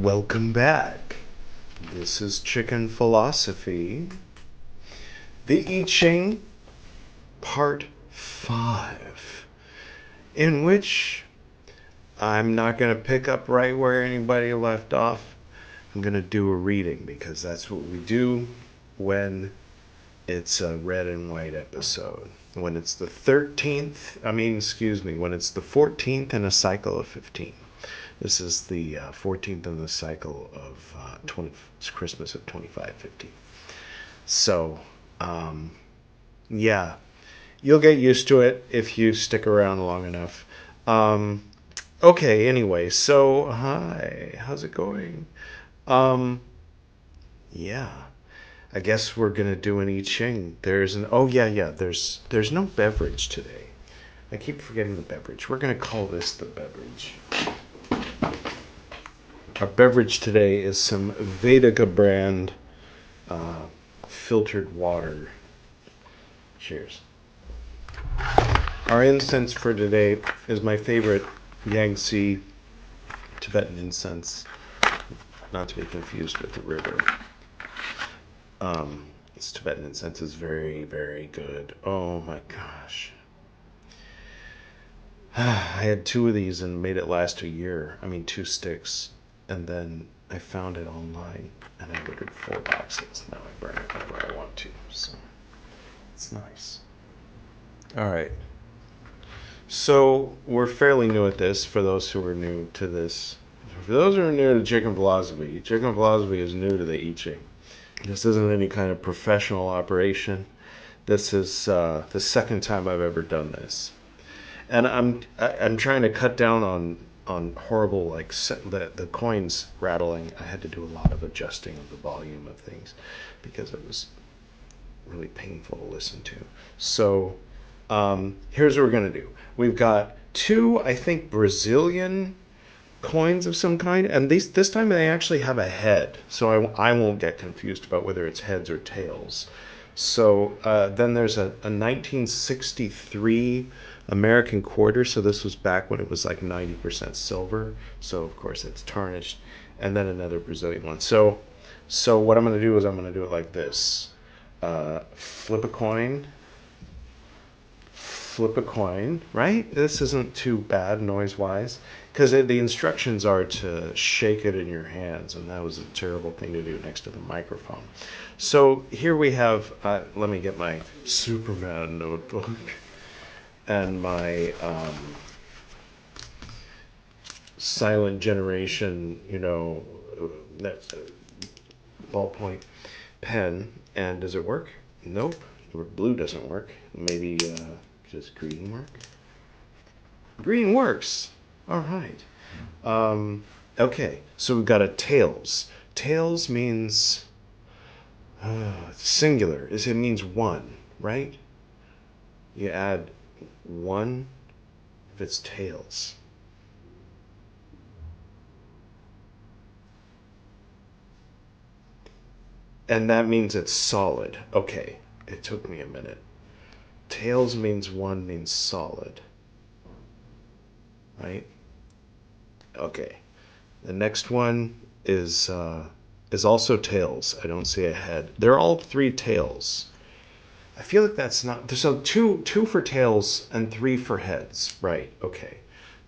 Welcome back. This is Chicken Philosophy, the I Ching, part 5, in which I'm not going to pick up right where anybody left off. I'm going to do a reading because that's what we do when it's a red and white episode. When it's the 13th, when it's the 14th in a cycle of 15. This is the 14th in the cycle of Christmas of 2550. So, yeah, you'll get used to it if you stick around long enough. Okay, anyway, so, hi, how's it going? Yeah, I guess we're going to do an I Ching. There's no beverage today. I keep forgetting the beverage. We're going to call this the beverage. Our beverage today is some Vedika brand filtered water. Cheers. Our incense for today is my favorite Yangtze Tibetan incense, not to be confused with the river. This Tibetan incense is very, very good. Oh my gosh. I had 2 of these and made it last a year. 2 sticks. And then I found it online and I ordered 4 boxes. Now I burn it whenever I want to. So it's nice. All right. So we're fairly new at this for those who are new to this. For those who are new to Chicken Philosophy is new to the I Ching. This isn't any kind of professional operation. This is the second time I've ever done this. And I'm trying to cut down on horrible, the coins rattling. I had to do a lot of adjusting of the volume of things because it was really painful to listen to. So here's what we're going to do. We've got 2, I think, Brazilian coins of some kind, and this time they actually have a head, so I won't get confused about whether it's heads or tails. So then there's a 1963 American quarter, so this was back when it was like 90% silver, so of course it's tarnished, and then another Brazilian one. So what I'm going to do is I'm going to do it like this. Flip a coin, right? This isn't too bad noise-wise, because the instructions are to shake it in your hands, and that was a terrible thing to do next to the microphone. So here we have, let me get my Superman notebook and my silent generation, ballpoint pen. And does it work? Nope. Blue doesn't work. Maybe does green work? Green works. All right. Okay, so we've got a tails. Tails means singular. It means 1, right? You add 1 if it's tails. And that means it's solid. Okay, it took me a minute. Tails means 1 means solid. Right? Okay. The next one is also tails. I don't see a head. They're all 3 tails. I feel like that's not... So 2 for tails and 3 for heads. Right, okay.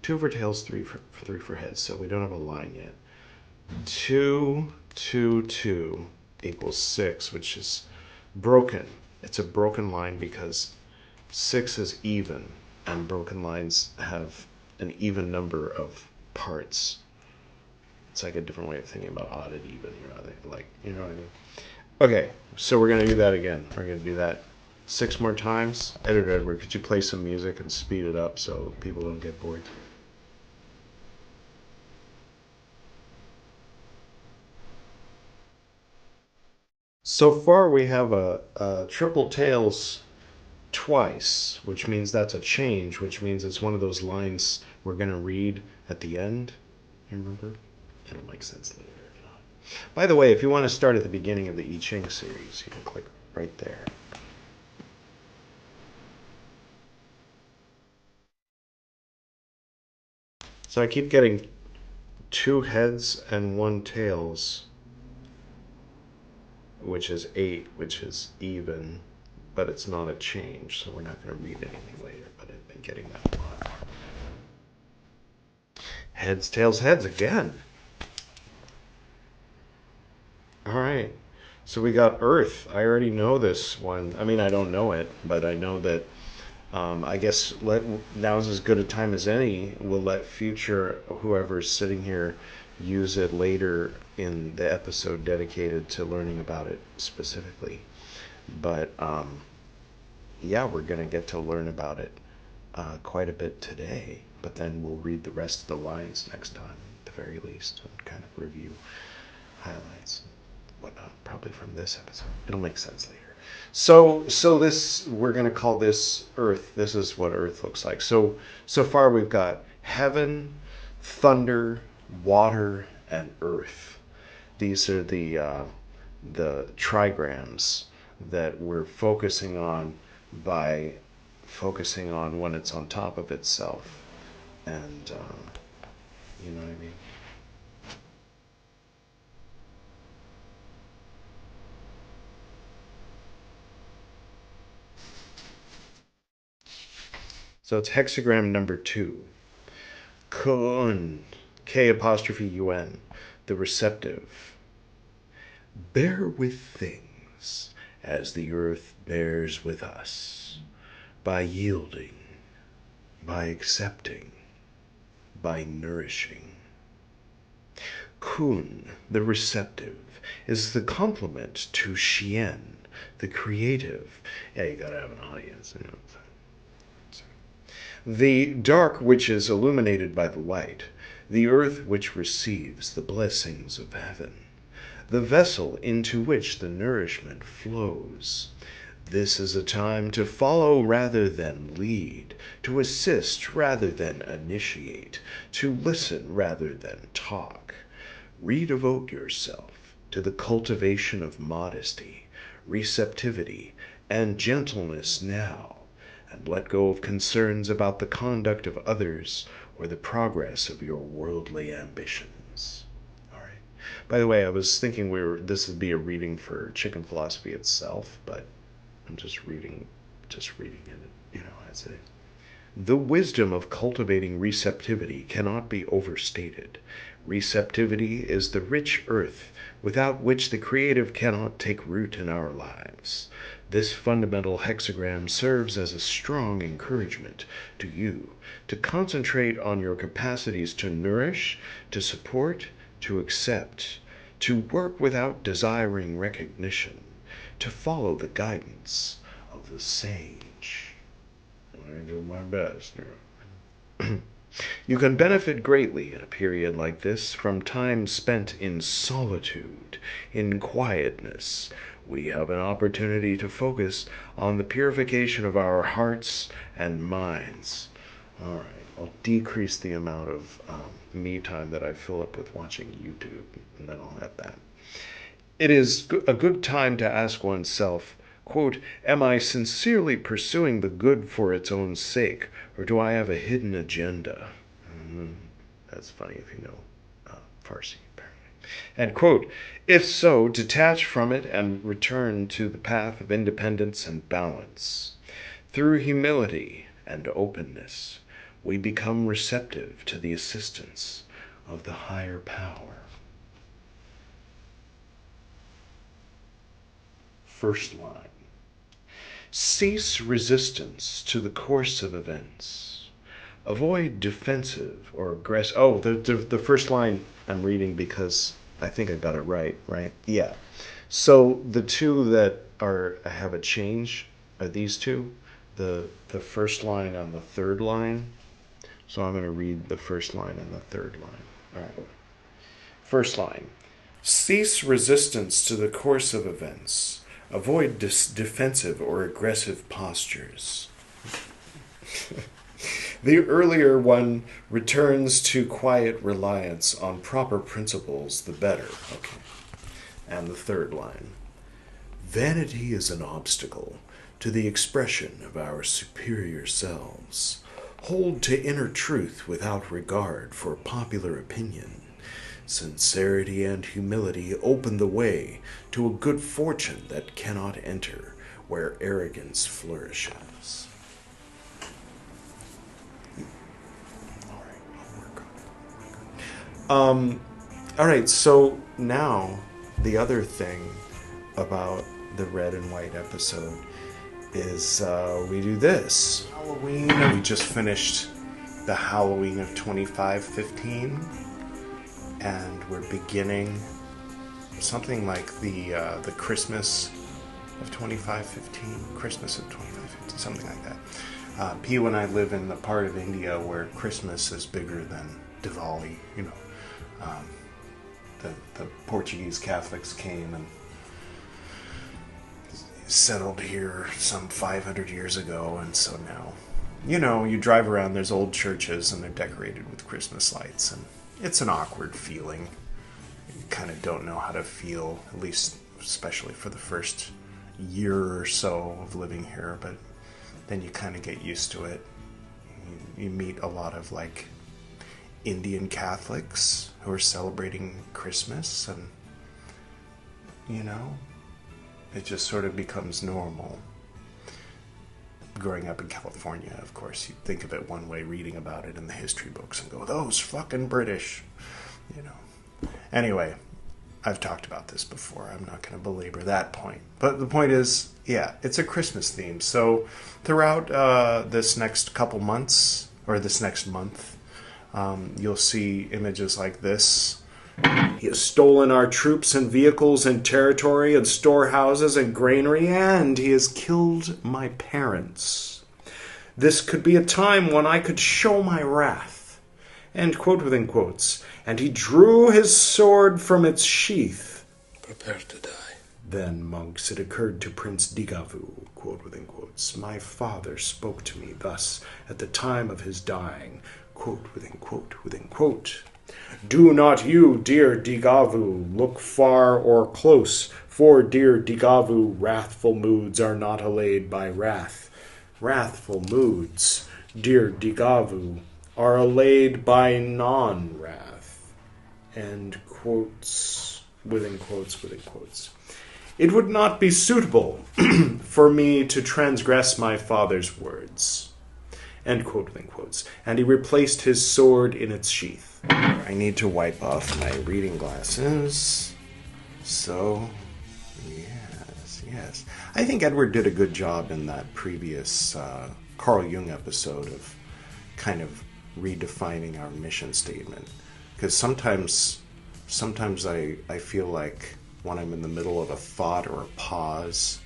2 for tails, 3 for heads. So we don't have a line yet. 2, 2, 2 equals 6, which is broken. It's a broken line because 6 is even, and broken lines have an even number of parts. It's like a different way of thinking about odd and even. You know what I mean? Okay, so we're going to do that again. We're going to do that 6 more times. Editor Edward, could you play some music and speed it up so people don't get bored? So far we have a triple tails twice, which means that's a change, which means it's one of those lines we're going to read at the end. You remember? It'll make sense later if not. By the way, if you want to start at the beginning of the I Ching series, you can click right there. So I keep getting 2 heads and 1 tails, which is 8, which is even, but it's not a change, so we're not going to read anything later, but I've been getting that a lot. Heads, tails, heads again. All right. So we got Earth. I already know this one. I mean, I don't know it, but I know that I guess now's as good a time as any. We'll let future whoever's sitting here use it later in the episode dedicated to learning about it specifically. But yeah, we're going to get to learn about it quite a bit today. But then we'll read the rest of the lines next time, at the very least, and kind of review highlights and whatnot, probably from this episode. It'll make sense later. So this, we're going to call this Earth. This is what Earth looks like. So far we've got heaven, thunder, water, and earth. These are the trigrams that we're focusing on by focusing on when it's on top of itself. And you know what I mean? So it's hexagram number 2. Kun, K''UN, the receptive. Bear with things as the earth bears with us, by yielding, by accepting, by nourishing. Kun, the receptive, is the complement to Xian, the creative. Yeah, you gotta have an audience. You know. The dark which is illuminated by the light, the earth which receives the blessings of heaven, the vessel into which the nourishment flows. This is a time to follow rather than lead, to assist rather than initiate, to listen rather than talk. Redevote yourself to the cultivation of modesty, receptivity, and gentleness now, and let go of concerns about the conduct of others or the progress of your worldly ambitions. All right. By the way, I was thinking this would be a reading for Chicken Philosophy itself, but I'm just reading it, as it is. The wisdom of cultivating receptivity cannot be overstated. Receptivity is the rich earth without which the creative cannot take root in our lives. This fundamental hexagram serves as a strong encouragement to you to concentrate on your capacities to nourish, to support, to accept, to work without desiring recognition, to follow the guidance of the sage. I do my best. You can benefit greatly in a period like this from time spent in solitude, in quietness. We have an opportunity to focus on the purification of our hearts and minds. All right, I'll decrease the amount of me time that I fill up with watching YouTube, and then I'll have that. It is a good time to ask oneself, quote, am I sincerely pursuing the good for its own sake, or do I have a hidden agenda? That's funny if you know Farsi, apparently. And quote, if so, detach from it and return to the path of independence and balance. Through humility and openness, we become receptive to the assistance of the higher power. First line. Cease resistance to the course of events. Avoid defensive or aggressive. Oh, the first line I'm reading because I think I got it right? Yeah. So the two that have a change are these two. The first line and the third line. So I'm going to read the first line and the third line. All right. First line. Cease resistance to the course of events. Avoid defensive or aggressive postures. The earlier one returns to quiet reliance on proper principles, the better. Okay. And the third line. Vanity is an obstacle to the expression of our superior selves. Hold to inner truth without regard for popular opinion. Sincerity and humility open the way to a good fortune that cannot enter where arrogance flourishes. All right, so now the other thing about the red and white episode is we do this. Halloween, we just finished the Halloween of 2515, and we're beginning something like the Christmas of 2515, Christmas of 2515, something like that. P and I live in the part of India where Christmas is bigger than Diwali, you know. The Portuguese Catholics came and settled here some 500 years ago, and so now, you know, you drive around, there's old churches and they're decorated with Christmas lights, and it's an awkward feeling. You kind of don't know how to feel, at least especially for the first year or so of living here, but then you kind of get used to it. You meet a lot of like Indian Catholics who are celebrating Christmas, and you know, it just sort of becomes normal. Growing up in California, of course, you think of it one way, reading about it in the history books, and go, those fucking British, you know. Anyway, I've talked about this before. I'm not going to belabor that point. But the point is, yeah, it's a Christmas theme. So throughout this next couple months, or this next month, you'll see images like this. He has stolen our troops and vehicles and territory and storehouses and granary, and he has killed my parents. This could be a time when I could show my wrath. End quote within quotes. And he drew his sword from its sheath. Prepare to die. Then, monks, it occurred to Prince Digavu, quote within quotes, my father spoke to me thus at the time of his dying, quote within quote within quote. Do not you, dear Digavu, look far or close, for, dear Digavu, wrathful moods are not allayed by wrath. Wrathful moods, dear Digavu, are allayed by non-wrath. End quotes, within quotes, within quotes. It would not be suitable for me to transgress my father's words. End quote, within quotes. And he replaced his sword in its sheath. I need to wipe off my reading glasses. So, yes. I think Edward did a good job in that previous Carl Jung episode of kind of redefining our mission statement. Because sometimes I feel like when I'm in the middle of a thought or a pause,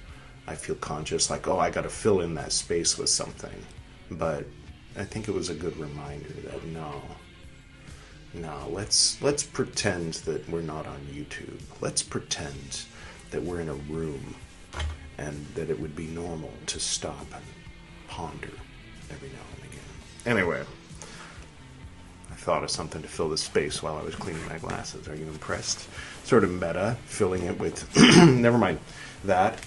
I feel conscious, like, oh, I got to fill in that space with something. But I think it was a good reminder that no, let's pretend that we're not on YouTube. Let's pretend that we're in a room and that it would be normal to stop and ponder every now and again. Anyway, I thought of something to fill this space while I was cleaning my glasses. Are you impressed? Sort of meta, filling it with... Never mind that.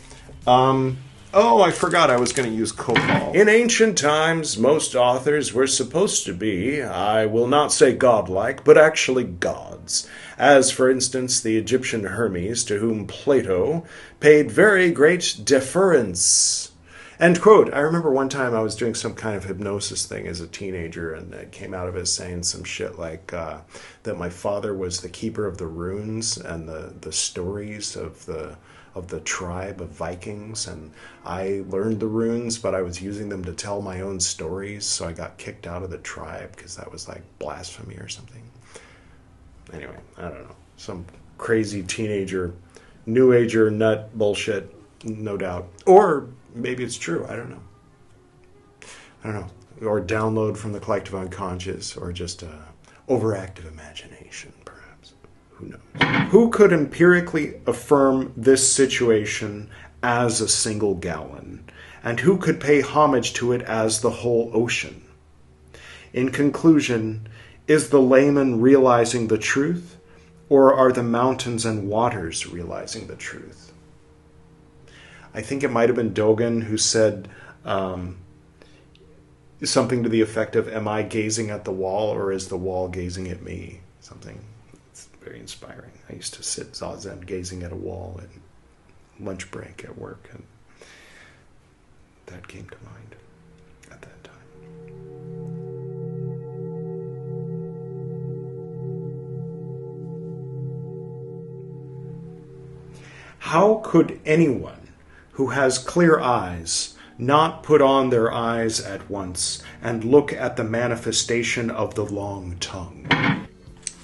Oh, I forgot I was going to use copal. In ancient times, most authors were supposed to be, I will not say godlike, but actually gods. As, for instance, the Egyptian Hermes, to whom Plato paid very great deference. End quote. I remember one time I was doing some kind of hypnosis thing as a teenager, and it came out of it saying some shit like that my father was the keeper of the runes and the stories of the tribe of Vikings, and I learned the runes, but I was using them to tell my own stories, so I got kicked out of the tribe because that was like blasphemy or something. Anyway, I don't know. Some crazy teenager, new ager nut bullshit, no doubt. Or maybe it's true. I don't know. Or download from the collective unconscious, or just overactive imagination, perhaps. Who knows? Who could empirically affirm this situation as a single gallon? And who could pay homage to it as the whole ocean? In conclusion, is the layman realizing the truth, or are the mountains and waters realizing the truth? I think it might have been Dogen who said something to the effect of, am I gazing at the wall, or is the wall gazing at me? Something. very inspiring. I used to sit zazen gazing at a wall at lunch break at work, and that came to mind at that time. How could anyone who has clear eyes not put on their eyes at once and look at the manifestation of the long tongue?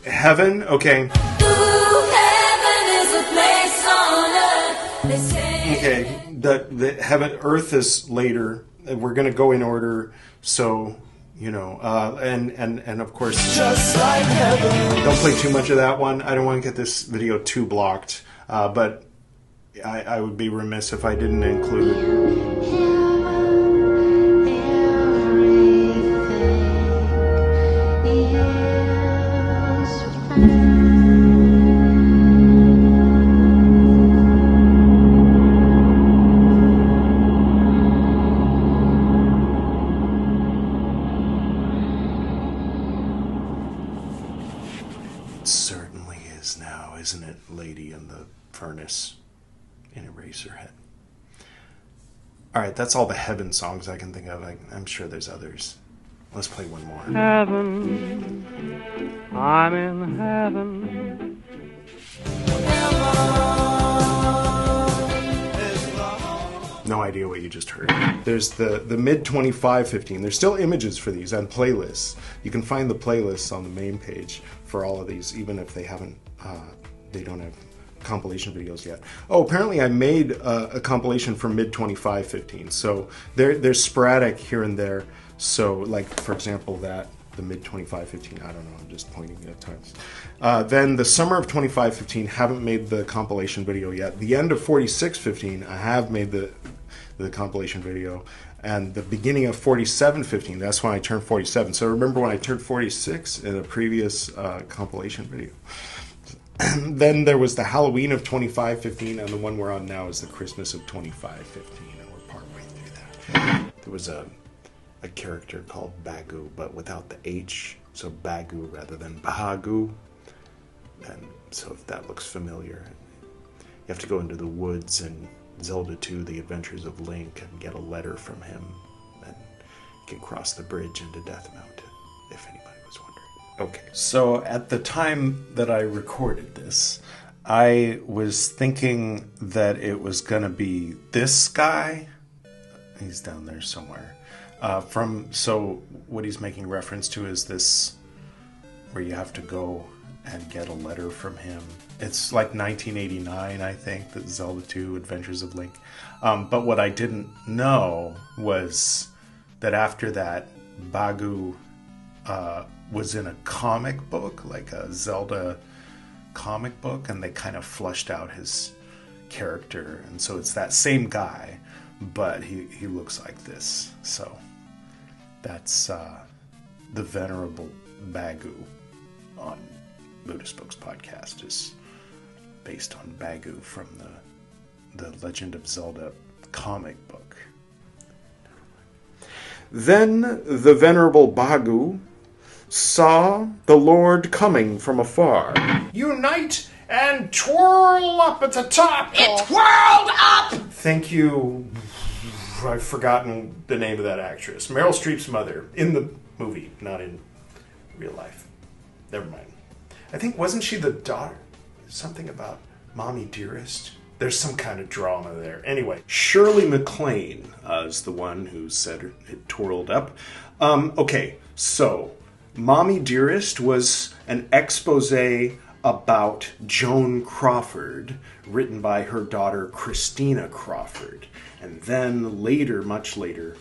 Heaven, okay. Ooh, heaven is a place on earth. They say. Okay, the heaven, earth is later. We're going to go in order, so and of course, just like heaven. Don't play too much of that one. I don't want to get this video too blocked, but I would be remiss if I didn't include. Isn't it, Lady in the Furnace in Eraserhead? All right, that's all the heaven songs I can think of. I'm sure there's others. Let's play one more. Heaven, I'm in heaven. No idea what you just heard. There's the mid 2515. There's still images for these and playlists. You can find the playlists on the main page for all of these, even if they haven't. They don't have compilation videos yet. Oh, apparently I made a compilation for mid 2515. So they're sporadic here and there. So, like for example, the mid 2515. I don't know. I'm just pointing at times. Then the summer of 2515. Haven't made the compilation video yet. The end of 4615. I have made the compilation video. And the beginning of 4715. That's when I turned 47. So remember when I turned 46 in a previous compilation video. Then there was the Halloween of 2515, and the one we're on now is the Christmas of 2515, and we're partway through that. There was a character called Bagu, but without the H, so Bagu rather than Bahagu. And so if that looks familiar, you have to go into the woods in Zelda 2, The Adventures of Link, and get a letter from him, and you can cross the bridge into Death Mountain, if anybody was wondering. Okay, so at the time that I recorded this, I was thinking that it was going to be this guy. He's down there somewhere. So what he's making reference to is this, where you have to go and get a letter from him. It's like 1989, I think, that Zelda 2, Adventures of Link. But what I didn't know was that after that, Bagu was in a comic book, like a Zelda comic book, and they kind of fleshed out his character. And so it's that same guy, but he looks like this. So that's the Venerable Bagu on Buddhist Books Podcast is based on Bagu from the Legend of Zelda comic book. Then the Venerable Bagu saw the Lord coming from afar. Unite and twirl up at the top. It twirled up! Thank you. I've forgotten the name of that actress. Meryl Streep's mother in the movie, not in real life. Never mind. I think, wasn't she the daughter? Something about Mommy Dearest? There's some kind of drama there. Anyway, Shirley MacLaine is the one who said it twirled up. Okay, so Mommy Dearest was an expose about Joan Crawford, written by her daughter Christina Crawford. And then later, much later,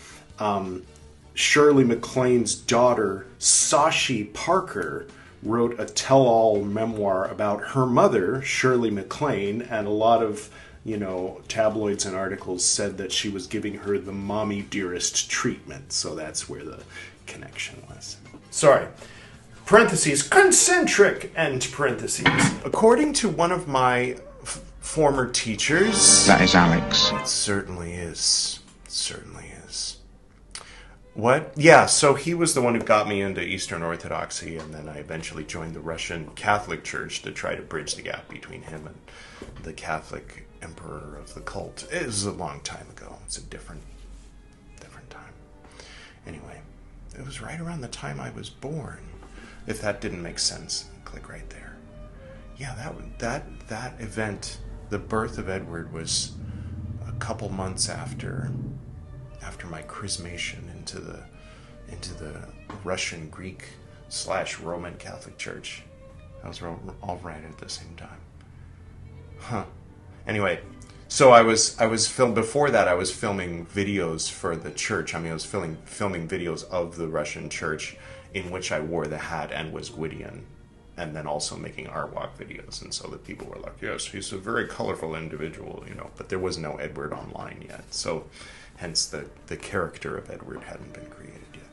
Shirley MacLaine's daughter, Sashi Parker, wrote a tell-all memoir about her mother, Shirley MacLaine, and a lot of, tabloids and articles said that she was giving her the Mommy Dearest treatment. So that's where the connection was. Sorry. Parentheses, concentric end parentheses. According to one of my former teachers... That is Alex. It certainly is. It certainly is. What? Yeah, so he was the one who got me into Eastern Orthodoxy, and then I eventually joined the Russian Catholic Church to try to bridge the gap between him and the Catholic emperor of the cult. It was a long time ago. It's a different time. Anyway, it was right around the time I was born. If that didn't make sense, click right there. Yeah, that event, the birth of Edward, was a couple months after my chrismation into the Russian Greek / Roman Catholic Church. That was all right at the same time. Huh. Anyway, so I was before that I was filming videos for the church. I mean, I was filming videos of the Russian church in which I wore the hat and was Gwydion, and then also making art walk videos. And so the people were like, yes, he's a very colorful individual, but there was no Edward online yet. So hence the character of Edward hadn't been created yet.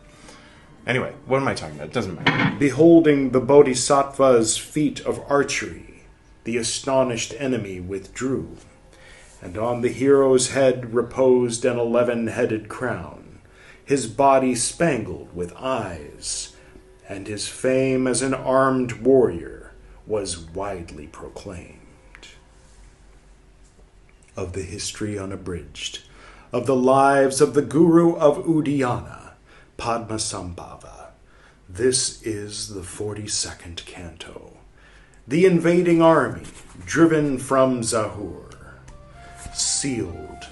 Anyway, what am I talking about? It doesn't matter. Beholding the Bodhisattva's feat of archery, the astonished enemy withdrew, and on the hero's head reposed an 11-headed crown, his body spangled with eyes, and his fame as an armed warrior was widely proclaimed. Of the history unabridged, of the lives of the Guru of Udayana, Padmasambhava, this is the 42nd canto. The invading army, driven from Zahur, sealed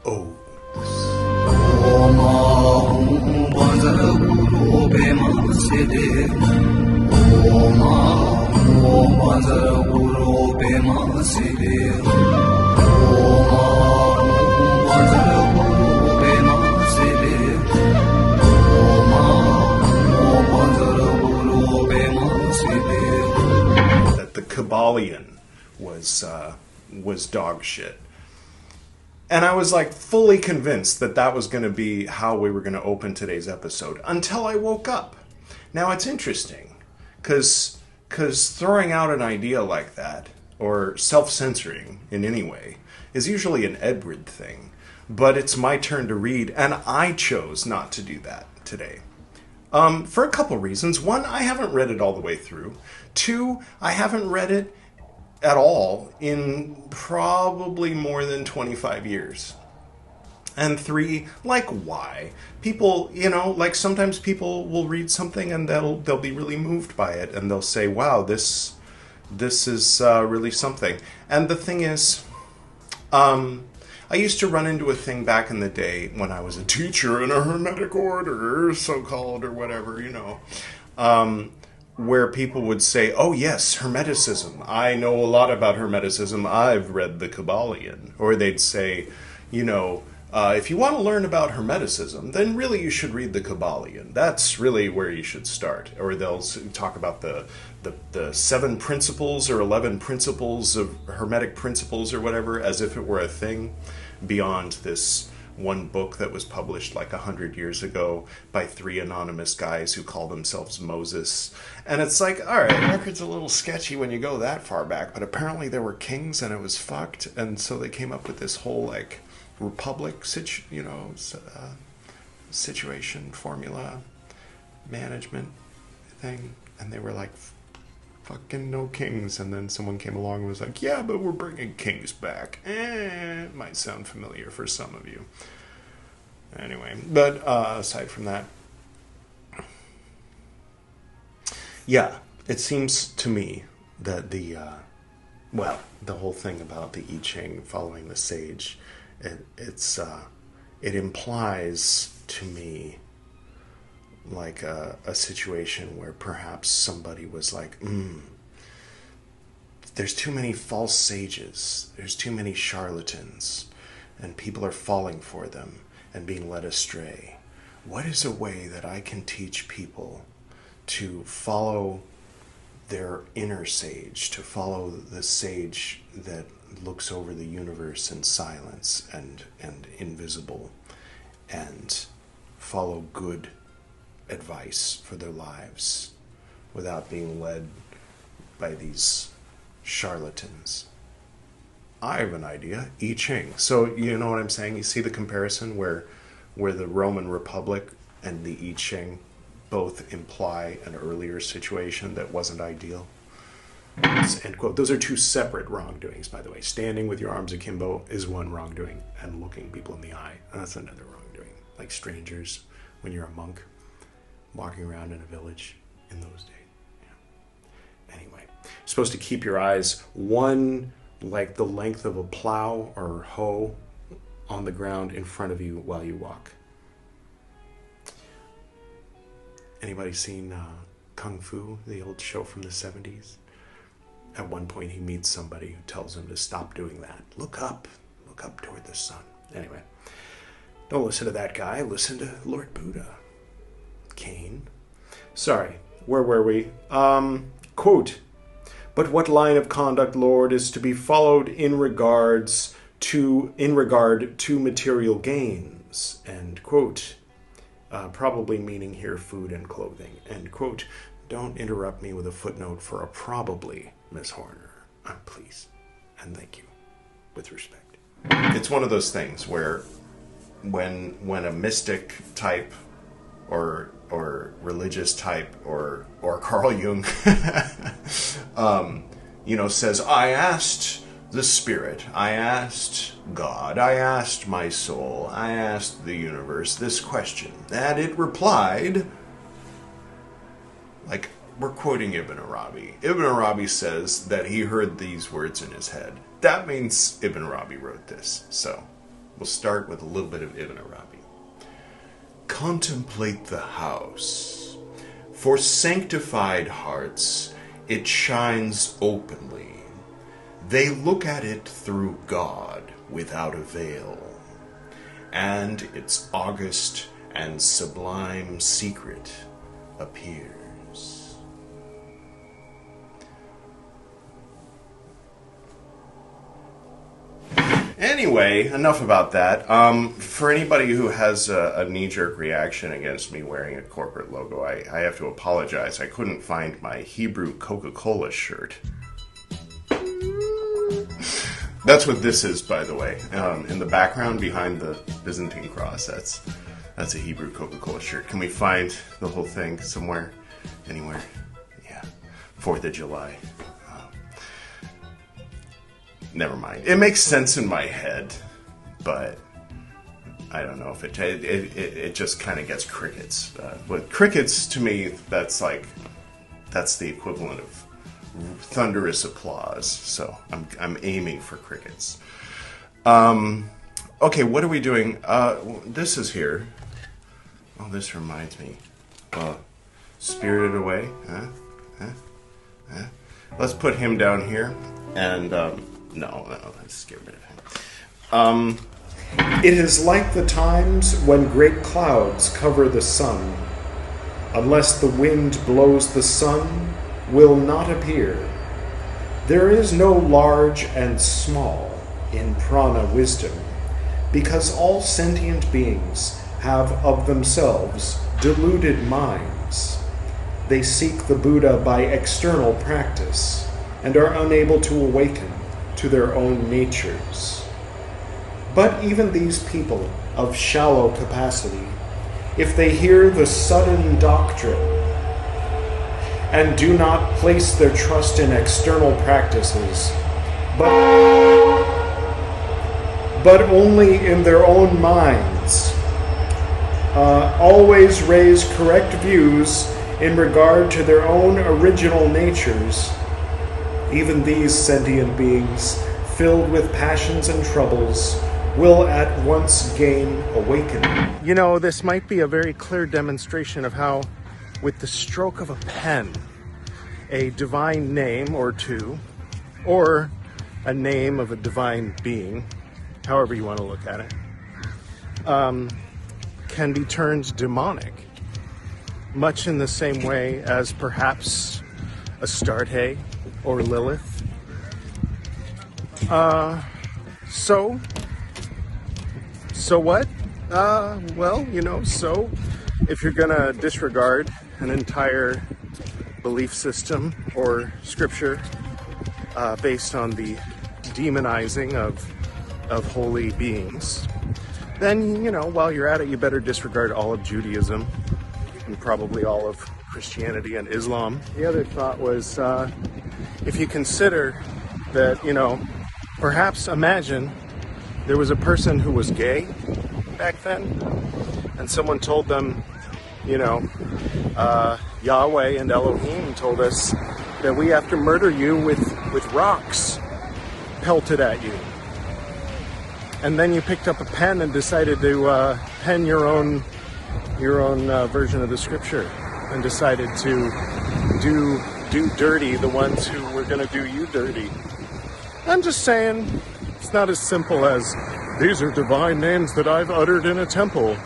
oaths. That the Kabbalion was dog shit. And I was like fully convinced that was going to be how we were going to open today's episode until I woke up. Now it's interesting because throwing out an idea like that or self-censoring in any way is usually an Edward thing. But it's my turn to read, and I chose not to do that today. For a couple reasons. One, I haven't read it all the way through. Two, I haven't read it at all in probably more than 25 years. And three, like, why? People, like sometimes people will read something and they'll be really moved by it, and they'll say, wow, this is really something. And the thing is, I used to run into a thing back in the day when I was a teacher in a Hermetic order, so-called, or whatever, where people would say, oh yes, Hermeticism. I know a lot about Hermeticism. I've read the Kabbalion. Or they'd say, if you want to learn about Hermeticism, then really you should read the Kabbalion. That's really where you should start. Or they'll talk about the 7 principles or 11 principles of Hermetic principles or whatever, as if it were a thing beyond this one book that was published like 100 years ago by 3 anonymous guys who call themselves Moses. And it's like, all right, record's a little sketchy when you go that far back, but apparently there were kings and it was fucked, and so they came up with this whole like republic situation, formula, management thing, and they were like, fucking no kings. And then someone came along and was like, yeah, but we're bringing kings back. It might sound familiar for some of you. Anyway, but aside from that, yeah, it seems to me that the whole thing about the I Ching, following the sage, it implies to me like a situation where perhaps somebody was like, there's too many false sages, there's too many charlatans, and people are falling for them and being led astray. What is a way that I can teach people to follow their inner sage, to follow the sage that looks over the universe in silence and invisible, and follow good advice for their lives without being led by these charlatans? I have an idea. I Ching. So you know what I'm saying? You see the comparison where the Roman Republic and the I Ching both imply an earlier situation that wasn't ideal. End quote. Those are two separate wrongdoings, by the way. Standing with your arms akimbo is one wrongdoing, and looking people in the eye, that's another wrongdoing. Like strangers, when you're a monk, walking around in a village in those days. Yeah. Anyway, you're supposed to keep your eyes one, like the length of a plow or hoe, on the ground in front of you while you walk. Anybody seen Kung Fu, the old show from the 70s? At one point he meets somebody who tells him to stop doing that. Look up toward the sun. Anyway, don't listen to that guy. Listen to Lord Buddha. Cain. Sorry, where were we? Quote, but what line of conduct, Lord, is to be followed in regard to material gains? End quote. Probably meaning here food and clothing. End quote. Don't interrupt me with a footnote for a probably, Miss Horner. Please. And thank you. With respect. It's one of those things where when a mystic type or religious type or Carl Jung says, I asked the spirit, I asked God, I asked my soul, I asked the universe this question, and it replied, like, we're quoting Ibn Arabi. Ibn Arabi says that he heard these words in his head. That means Ibn Arabi wrote this. So, we'll start with a little bit of Ibn Arabi. Contemplate the house. For sanctified hearts, it shines openly. They look at it through God without a veil, and its august and sublime secret appears. Anyway, enough about that. For anybody who has a knee-jerk reaction against me wearing a corporate logo, I have to apologize. I couldn't find my Hebrew Coca-Cola shirt. That's what this is, by the way. In the background, behind the Byzantine cross, that's a Hebrew Coca-Cola shirt. Can we find the whole thing somewhere? Anywhere? Yeah. 4th of July. Never mind. It makes sense in my head, but I don't know if it just kind of gets crickets. But crickets, to me, that's the equivalent of thunderous applause, so I'm aiming for crickets. Okay, what are we doing? This is here. Oh, this reminds me. Spirited Away. Let's put him down here, and no, let's get rid of him. It is like the times when great clouds cover the sun. Unless the wind blows, the sun will not appear. There is no large and small in prana wisdom, because all sentient beings have of themselves deluded minds. They seek the Buddha by external practice and are unable to awaken to their own natures. But even these people of shallow capacity, if they hear the sudden doctrine and do not place their trust in external practices, but only in their own minds, always raise correct views in regard to their own original natures, even these sentient beings, filled with passions and troubles, will at once gain awakening. You know, this might be a very clear demonstration of how, with the stroke of a pen, a divine name or two, or a name of a divine being, however you want to look at it, can be turned demonic, much in the same way as perhaps Astarte or Lilith. So what? Well, so if you're gonna disregard an entire belief system or scripture based on the demonizing of holy beings, then, while you're at it, you better disregard all of Judaism and probably all of Christianity and Islam. The other thought was, if you consider that, perhaps imagine there was a person who was gay back then, and someone told them, Yahweh and Elohim told us that we have to murder you with rocks pelted at you. And then you picked up a pen and decided to pen your own version of the scripture, and decided to do dirty the ones who were going to do you dirty. I'm just saying, it's not as simple as, these are divine names that I've uttered in a temple.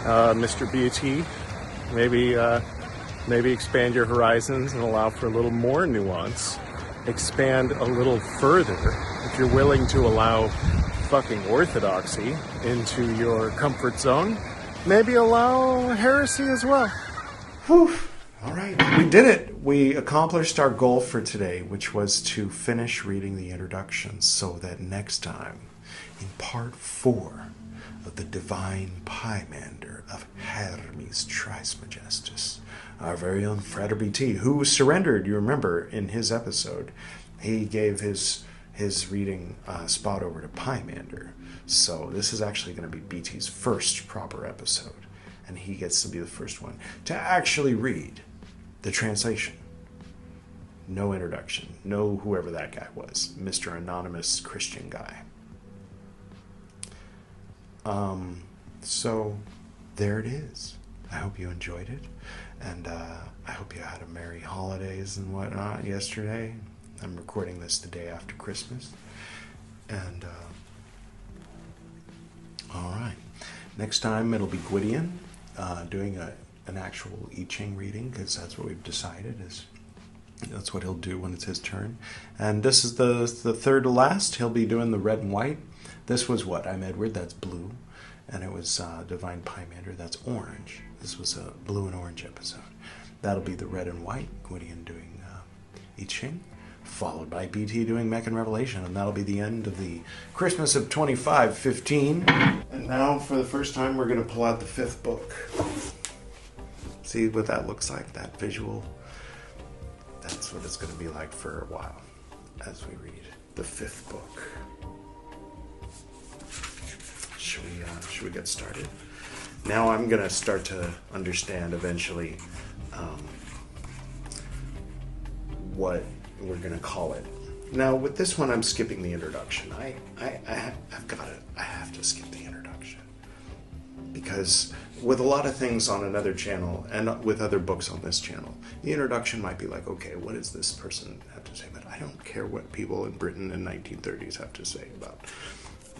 Mr. BT, maybe expand your horizons and allow for a little more nuance. Expand a little further if you're willing to allow fucking orthodoxy into your comfort zone. Maybe allow heresy as well. Whew. All right, we did it. We accomplished our goal for today, which was to finish reading the introduction, so that next time, in part 4 of the Divine Pymander of Hermes Trismegistus, our very own Frater BT, who surrendered, you remember, in his episode, he gave his reading spot over to Pymander. So this is actually going to be BT's first proper episode, and he gets to be the first one to actually read the translation. No introduction. No whoever that guy was. Mr. Anonymous Christian guy. So there it is. I hope you enjoyed it. And I hope you had a merry holidays and whatnot yesterday. I'm recording this the day after Christmas. And all right. Next time it'll be Gwydion doing an actual I Ching reading, because that's what we've decided is that's what he'll do when it's his turn. And this is the third to last. He'll be doing the red and white. This was what? I'm Edward. That's blue. And it was Divine Pymander. That's orange. This was a blue and orange episode. That'll be the red and white. Gwydion doing I Ching, followed by BT doing Meccan Revelation. And that'll be the end of the Christmas of 2515. And now, for the first time, we're going to pull out the 5th book. See what that looks like, that visual? That's what it's going to be like for a while as we read the 5th book. Should we get started? Now I'm going to start to understand eventually what we're going to call it. Now with this one, I'm skipping the introduction. I've got it. I have to skip the introduction. Because with a lot of things on another channel and with other books on this channel, the introduction might be like, okay, what does this person have to say? But I don't care what people in Britain in 1930s have to say about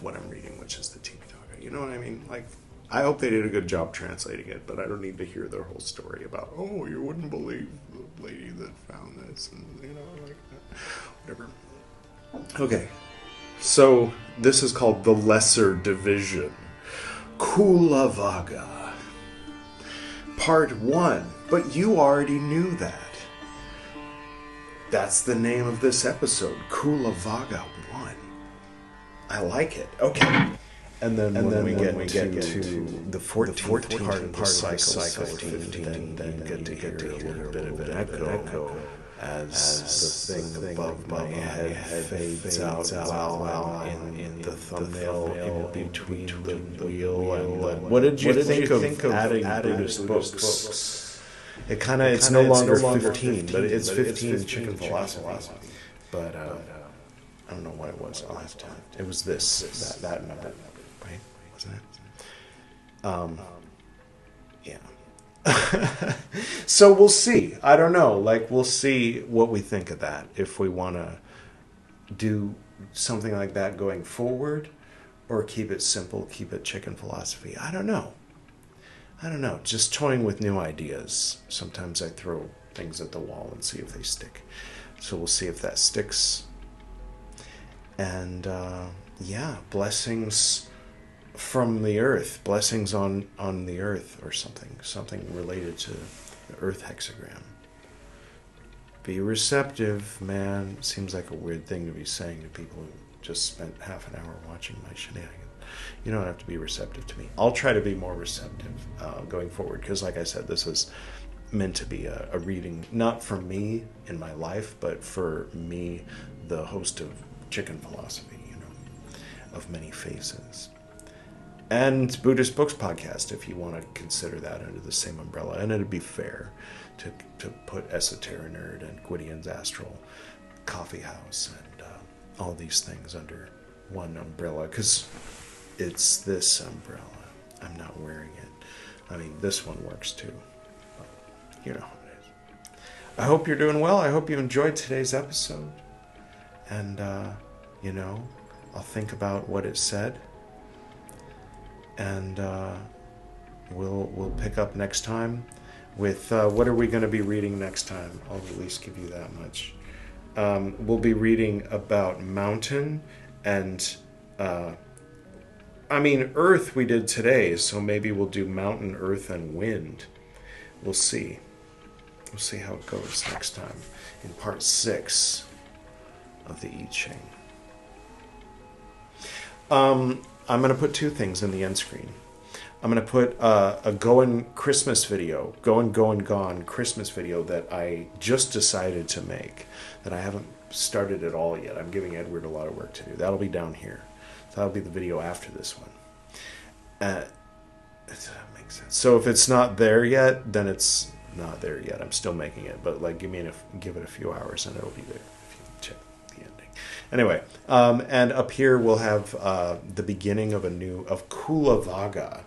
what I'm reading, which is the TV talk. You know what I mean? Like, I hope they did a good job translating it, but I don't need to hear their whole story about, oh, you wouldn't believe the lady that found this, and, like whatever. Okay, so this is called The Lesser Division. Kula Vaga. Part 1. But you already knew that. That's the name of this episode. Kula Vaga 1. I like it. Okay. And then when we get to the 14th part of the cycle 15, then get to hear a little bit of an echo as the thing above my head fades out in the thumbnail in between the wheel and the... What did you think of adding Buddhist books? It's no longer 15, but it's 15 Chicken Philosophy. But I don't know what it was last time. It was that number. Right? Wasn't it? Yeah. So we'll see. I don't know. We'll see what we think of that. If we want to do something like that going forward, or keep it simple, keep it chicken philosophy. I don't know. Just toying with new ideas. Sometimes I throw things at the wall and see if they stick. So we'll see if that sticks. And blessings from the earth, blessings on the earth, or something related to the earth hexagram. Be receptive, man. Seems like a weird thing to be saying to people who just spent half an hour watching my shenanigans. You don't have to be receptive to me. I'll try to be more receptive going forward, because like I said, this is meant to be a reading, not for me in my life, but for me, the host of Chicken Philosophy, of many faces. And Buddhist Books Podcast, if you want to consider that under the same umbrella. And it'd be fair to put Esoteric Nerd and Gwydion's Astral Coffee House and all these things under one umbrella, because it's this umbrella. I'm not wearing it. I mean, this one works too. But you know how it is. I hope you're doing well. I hope you enjoyed today's episode. And, I'll think about what it said. And we'll pick up next time with what are we going to be reading next time? I'll at least give you that much. We'll be reading about mountain and earth we did today, so maybe we'll do mountain, earth, and wind. We'll see. We'll see how it goes next time in part 6 of the I Ching. I'm going to put 2 things in the end screen. I'm going to put a Going Christmas video, Going Gone Christmas video that I just decided to make, that I haven't started at all yet. I'm giving Edward a lot of work to do. That'll be down here. So that'll be the video after this one. That makes sense. So if it's not there yet, then it's not there yet. I'm still making it, but give it a few hours and it'll be there if you check the ending. Anyway, and up here we'll have the beginning of Kula Vaga.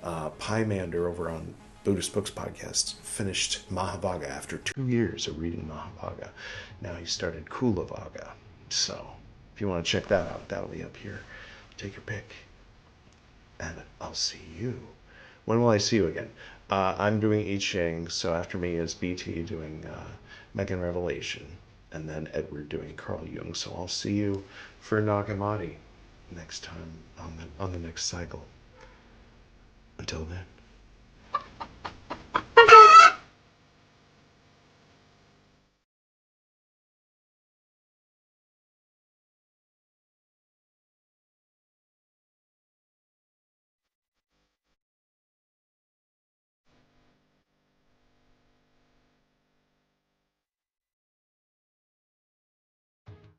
Pymander over on Buddhist Books Podcast finished Mahavagga after 2 years of reading Mahavagga. Now he started Kula Vaga. So if you want to check that out, that'll be up here. Take your pick. And I'll see you. When will I see you again? I'm doing I Ching, so after me is BT doing Meccan Revelation, and then Edward doing Carl Jung. So I'll see you for Nag Hammadi next time on the next cycle. Until then.